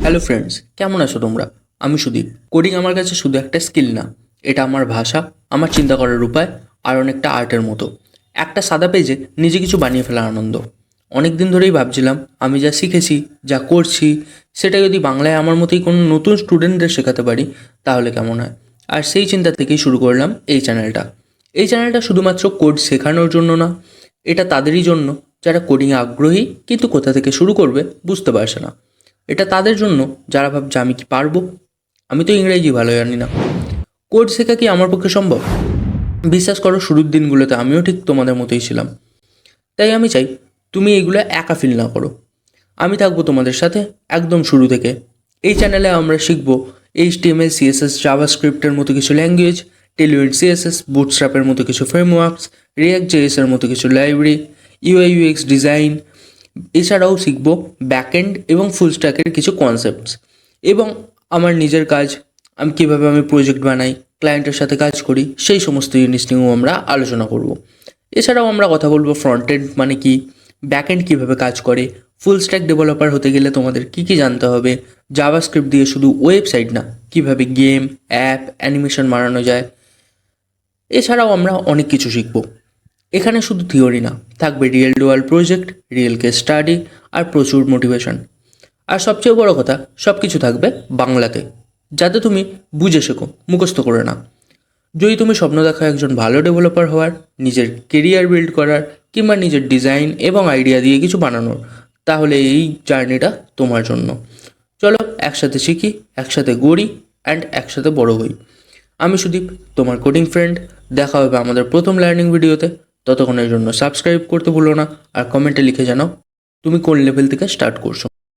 Hello friends, কেমন আছো তোমরা? আমি সুদীপ। কোডিং আমার কাছে শুধু একটা স্কিল না, এটা আমার ভাষা, আমার চিন্তা করার উপায়, আর অনেকটা আর্টের মতো। একটা সাদা পেজে নিজে কিছু বানিয়ে ফেলার আনন্দ। অনেক দিন ধরেই ভাবছিলাম আমি যা শিখেছি, যা করছি, সেটা যদি বাংলায় আমার মতোই কোনো নতুন স্টুডেন্টদের শেখাতে পারি তাহলে কেমন হয়। আর সেই চিন্তা থেকেই শুরু করলাম এই চ্যানেলটা শুধুমাত্র কোড শেখানোর জন্য না, এটা তাদেরই জন্য যারা কোডিংয়ে আগ্রহী কিন্তু কোথা থেকে শুরু করবে বুঝতে পারছে না। এটা তাদের জন্য যারা ভাবছে আমি কি পারবো, আমি তো ইংরেজি ভালো জানি না। কোড শেখা কি আমার পক্ষে সম্ভব? বিশ্বাস করো, শুরুর দিনগুলোতে আমিও ঠিক তোমাদের মতোই ছিলাম। তাই আমি চাই তুমি এগুলো একা ফিল না করো। আমি থাকবো তোমাদের সাথে একদম শুরু থেকে। এই চ্যানেলে আমরা শিখব HTML, CSS, জাভাস্ক্রিপ্টের মতো কিছু ল্যাঙ্গুয়েজ, টেলুইড CSS, বুটস্ট্র্যাপের মতো কিছু ফ্রেমওয়ার্কস, রিয়াক্ট জেএসের মতো কিছু লাইব্রেরি, UI/UX ডিজাইন। এছাড়াও শিখব ব্যাকএন্ড এবং ফুল স্ট্যাকের কিছু কনসেপ্টস, এবং আমার নিজের কাজ, আমি প্রজেক্ট বানাই, ক্লায়েন্টের সাথে কাজ করি, সেই সমস্ত জিনিস নিয়েও আমরা আলোচনা করব। এছাড়াও আমরা কথা বলবো ফ্রন্ট এন্ড মানে কি, ব্যাকএন্ড কীভাবে কাজ করে, ফুল স্ট্যাক ডেভেলপার হতে গেলে তোমাদের কী কী জানতে হবে, জাভাস্ক্রিপ্ট দিয়ে শুধু ওয়েবসাইট না, কীভাবে গেম, অ্যাপ, অ্যানিমেশন বানানো যায়। এছাড়াও আমরা অনেক কিছু শিখব। এখানে শুধু থিওরি না, থাকবে real world project, real case study, আর প্রচুর মোটিভেশন। আর সবচেয়ে বড় কথা, সব কিছু থাকবে বাংলাতে, যাতে তুমি বুঝে শেখো, মুখস্থ করে না। যদি তুমি স্বপ্ন দেখো একজন ভালো ডেভেলপার হওয়ার, নিজের কেরিয়ার বিল্ড করার, কিংবা নিজের ডিজাইন এবং আইডিয়া দিয়ে কিছু বানানোর, তাহলে এই জার্নিটা তোমার জন্য। চলো একসাথে শিখি, একসাথে গড়ি, অ্যান্ড একসাথে বড় হই। আমি সুদীপ, তোমার কোডিং ফ্রেন্ড। দেখা হবে আমাদের প্রথম লার্নিং ভিডিওতে। ততক্ষণের জন্য সাবস্ক্রাইব করতে ভুলো না, আর কমেন্টে লিখে জানাও তুমি কোন লেভেল থেকে স্টার্ট করছো।